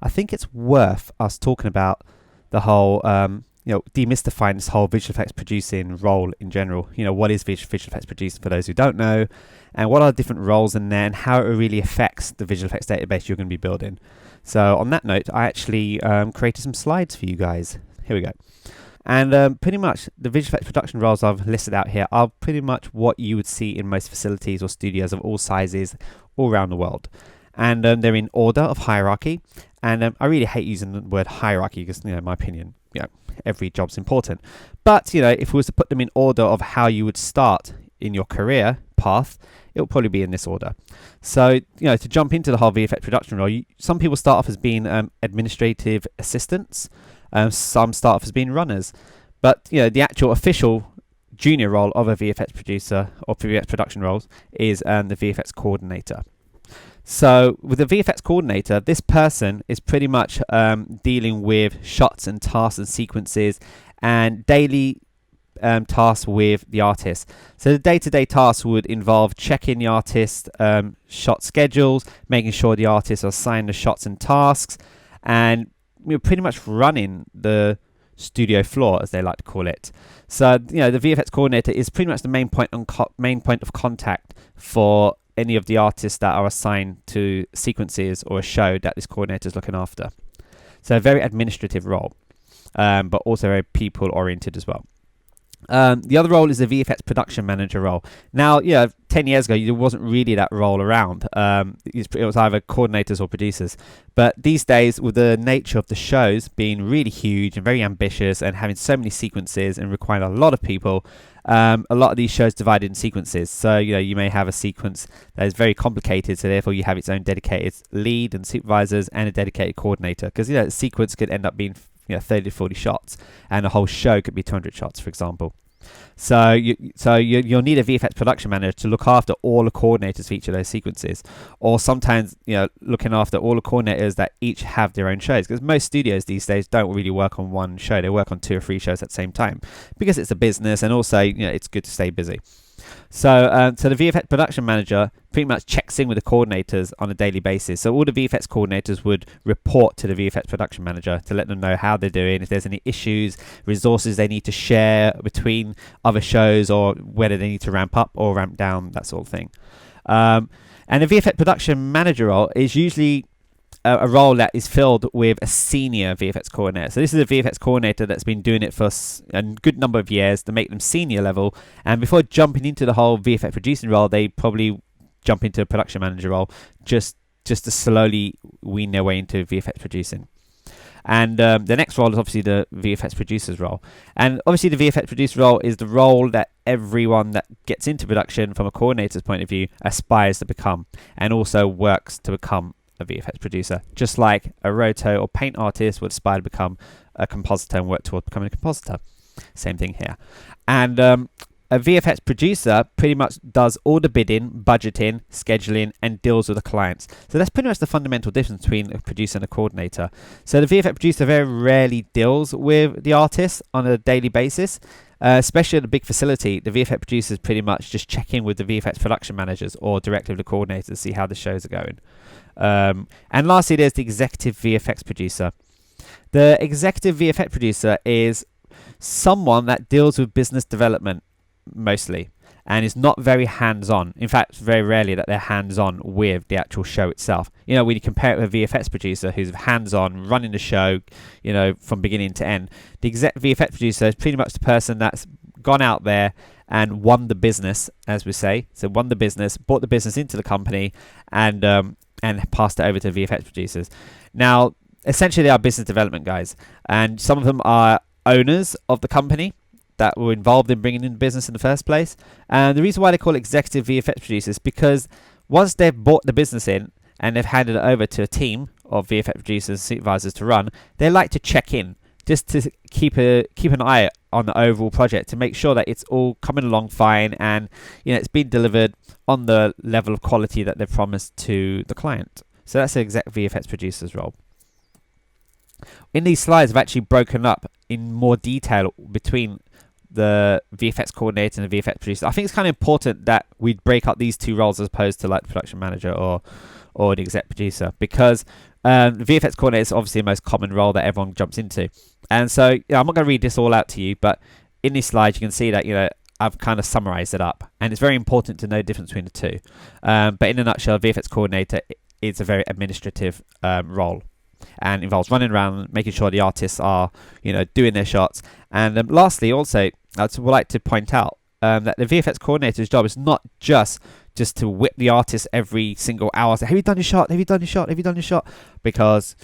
I think it's worth us talking about the whole, demystifying this whole visual effects producing role in general. What is visual effects producing for those who don't know, and what are the different roles in there, and how it really affects the visual effects database you're going to be building. So on that note, I actually created some slides for you guys. Here we go. And pretty much the visual effects production roles I've listed out here are pretty much what you would see in most facilities or studios of all sizes all around the world. And they're in order of hierarchy. And I really hate using the word hierarchy because, in my opinion, every job's important. But, if we was to put them in order of how you would start in your career path, it will probably be in this order. So, to jump into the whole VFX production role, some people start off as being administrative assistants. Some start off as being runners. But, the actual official junior role of a VFX producer or VFX production roles is the VFX Coordinator. So with the VFX Coordinator, this person is pretty much dealing with shots and tasks and sequences and daily tasks with the artist. So the day-to-day tasks would involve checking the artist's shot schedules, making sure the artists are assigned the shots and tasks, and pretty much running the studio floor, as they like to call it. So the VFX Coordinator is pretty much the main point of contact for any of the artists that are assigned to sequences or a show that this coordinator is looking after. So a very administrative role, but also very people oriented as well. The other role is the VFX Production Manager role. Now, 10 years ago, there wasn't really that role around. It was either coordinators or producers. But these days, with the nature of the shows being really huge and very ambitious and having so many sequences and requiring a lot of people, a lot of these shows divided in sequences. So, you may have a sequence that is very complicated, so therefore you have its own dedicated lead and supervisors and a dedicated coordinator. Because, a sequence could end up being 30 to 40 shots, and a whole show could be 200 shots, for example. So you'll need a VFX production manager to look after all the coordinators for each of those sequences, or sometimes looking after all the coordinators that each have their own shows, because most studios these days don't really work on one show. They work on 2 or 3 shows at the same time because it's a business, and also it's good to stay busy. So the VFX production manager pretty much checks in with the coordinators on a daily basis. So all the VFX coordinators would report to the VFX production manager to let them know how they're doing, if there's any issues, resources they need to share between other shows, or whether they need to ramp up or ramp down, that sort of thing. And the VFX production manager role is usually a role that is filled with a senior VFX coordinator. So this is a VFX coordinator that's been doing it for a good number of years to make them senior level. And before jumping into the whole VFX producing role, they probably jump into a production manager role just to slowly wean their way into VFX producing. And the next role is obviously the VFX producer's role. And obviously the VFX producer role is the role that everyone that gets into production from a coordinator's point of view aspires to become, and also works to become a VFX producer, just like a roto or paint artist would aspire to become a compositor and work towards becoming a compositor. Same thing here. And a VFX producer pretty much does all the bidding, budgeting, scheduling, and deals with the clients. So that's pretty much the fundamental difference between a producer and a coordinator. So the VFX producer very rarely deals with the artist on a daily basis. Especially at a big facility, the VFX producers pretty much just check in with the VFX production managers or directly with the coordinators to see how the shows are going. And lastly, there's the executive VFX producer. The executive VFX producer is someone that deals with business development mostly, and is not very hands-on. In fact, it's very rarely that they're hands-on with the actual show itself. When you compare it with a VFX producer who's hands-on, running the show, from beginning to end, the VFX producer is pretty much the person that's gone out there and won the business, as we say. So won the business, brought the business into the company, and passed it over to VFX producers. Now, essentially, they are business development guys, and some of them are owners of the company that were involved in bringing in the business in the first place. And the reason why they call it executive VFX producers is because once they've bought the business in and they've handed it over to a team of VFX producers and supervisors to run, they like to check in just to keep an eye on the overall project to make sure that it's all coming along fine, and it's been delivered on the level of quality that they've promised to the client. So that's the exec VFX producer's role. In these slides, I've actually broken up in more detail between the VFX coordinator and the VFX producer. I think it's kind of important that we break up these two roles as opposed to like the production manager or or the exec producer, because the VFX coordinator is obviously the most common role that everyone jumps into. And so I'm not going to read this all out to you, but in this slide you can see that I've kind of summarized it up, and it's very important to know the difference between the two. But in a nutshell, VFX coordinator is a very administrative role, and involves running around making sure the artists are doing their shots. And lastly, also I would like to point out that the VFX coordinator's job is not just to whip the artist every single hour, say, have you done your shot, have you done your shot, have you done your shot, because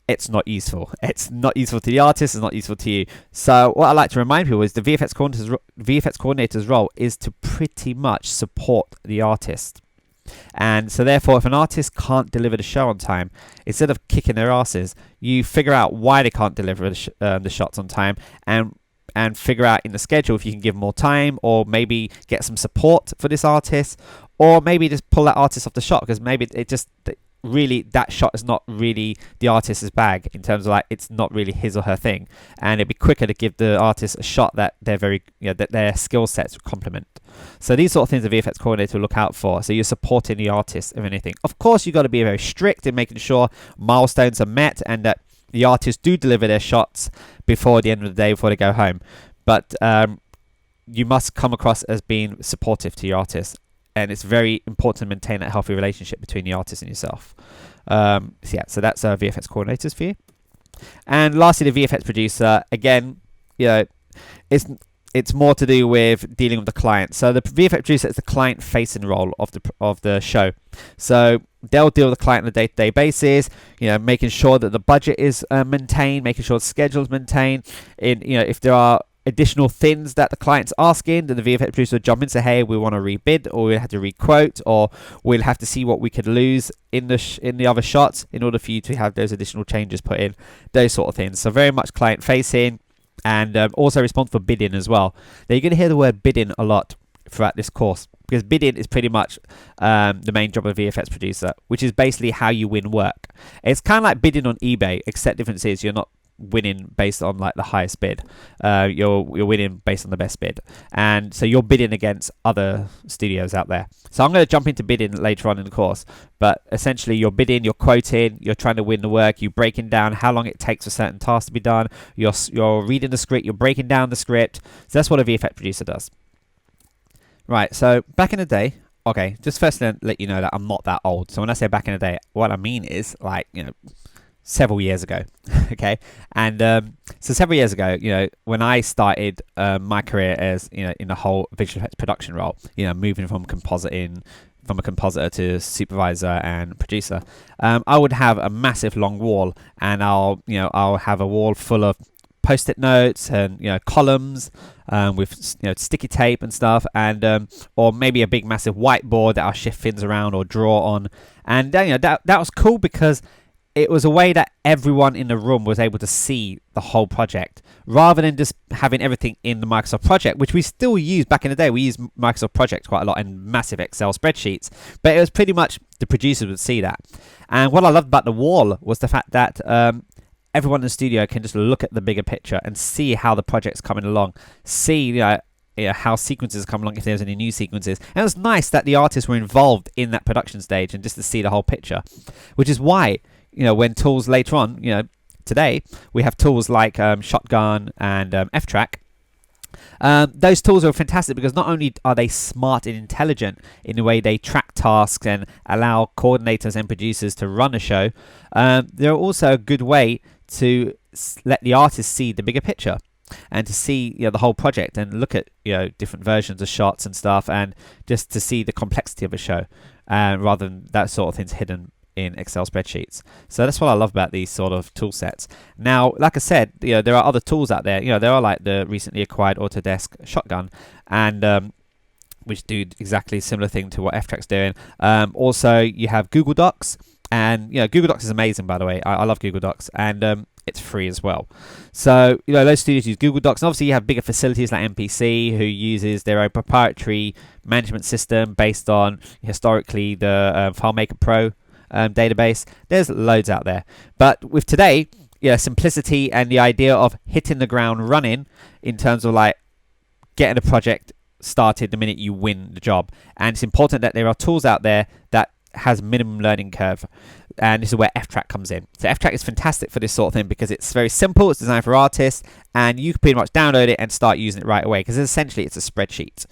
it's not useful. It's not useful to the artist, it's not useful to you. So what I like to remind people is the VFX coordinator's role is to pretty much support the artist. And so therefore, if an artist can't deliver the show on time, instead of kicking their asses, you figure out why they can't deliver the shots on time, and figure out in the schedule if you can give more time, or maybe get some support for this artist, or maybe just pull that artist off the shot, because maybe really that shot is not really the artist's bag, in terms of like it's not really his or her thing, and it'd be quicker to give the artist a shot that they're that their skill sets complement. So these sort of things the VFX coordinator will look out for. So you're supporting the artist, if anything. Of course, you've got to be very strict in making sure milestones are met and that the artists do deliver their shots before the end of the day, before they go home. But you must come across as being supportive to your artist, and it's very important to maintain that healthy relationship between the artist and yourself. So that's VFX coordinators for you. And lastly, the VFX producer, again, it's more to do with dealing with the client. So the VFX producer is the client-facing role of the show. So they'll deal with the client on a day-to-day basis, making sure that the budget is maintained, making sure the schedule is maintained. If there are additional things that the client's asking, then the VFX producer will jump in and say, hey, we want to rebid, or we'll have to requote, or we'll have to see what we could lose in the other shots in order for you to have those additional changes put in, those sort of things. So very much client-facing, and also responsible for bidding as well. Now you're going to hear the word bidding a lot throughout this course, because bidding is pretty much the main job of a VFX producer, which is basically how you win work. It's kind of like bidding on eBay, except difference is you're not winning based on like the highest bid. You're winning based on the best bid, and so you're bidding against other studios out there. So I'm going to jump into bidding later on in the course, but essentially you're bidding, you're quoting, you're trying to win the work, you're breaking down how long it takes for certain tasks to be done, you're reading the script, you're breaking down the script. So that's what a VFX producer does. Right, so back in the day, okay, just first to let you know that I'm not that old. So when I say back in the day, what I mean is like, several years ago. Okay, and so several years ago, when I started my career as in the whole visual effects production role, moving from a compositor to supervisor and producer, I would have a massive long wall, and I'll have a wall full of post-it notes and columns with sticky tape and stuff, and or maybe a big massive whiteboard that I'll shift things around or draw on, and that was cool because it was a way that everyone in the room was able to see the whole project, rather than just having everything in the Microsoft Project, which we still use back in the day. We use Microsoft Project quite a lot in massive Excel spreadsheets, but it was pretty much the producers would see that. And what I loved about the wall was the fact that everyone in the studio can just look at the bigger picture and see how the project's coming along, see how sequences come along, if there's any new sequences. And it was nice that the artists were involved in that production stage and just to see the whole picture, which is why when tools later on, today we have tools like Shotgun and F-Track. Those tools are fantastic because not only are they smart and intelligent in the way they track tasks and allow coordinators and producers to run a show, they're also a good way to let the artist see the bigger picture and to see the whole project and look at different versions of shots and stuff, and just to see the complexity of a show, rather than that sort of things hidden in Excel spreadsheets. So that's what I love about these sort of tool sets. Now, like I said, there are other tools out there. There are like the recently acquired Autodesk Shotgun, and which do exactly similar thing to what F-Track's doing. Also, you have Google Docs, and Google Docs is amazing, by the way. I love Google Docs, and it's free as well. So those studios use Google Docs, and obviously you have bigger facilities like MPC, who uses their own proprietary management system based on historically the FileMaker Pro database. There's loads out there, but with today, simplicity and the idea of hitting the ground running in terms of like getting a project started the minute you win the job. And it's important that there are tools out there that has minimum learning curve. And this is where F-Track comes in. So F-Track is fantastic for this sort of thing because it's very simple. It's designed for artists, and you can pretty much download it and start using it right away because essentially it's a spreadsheet.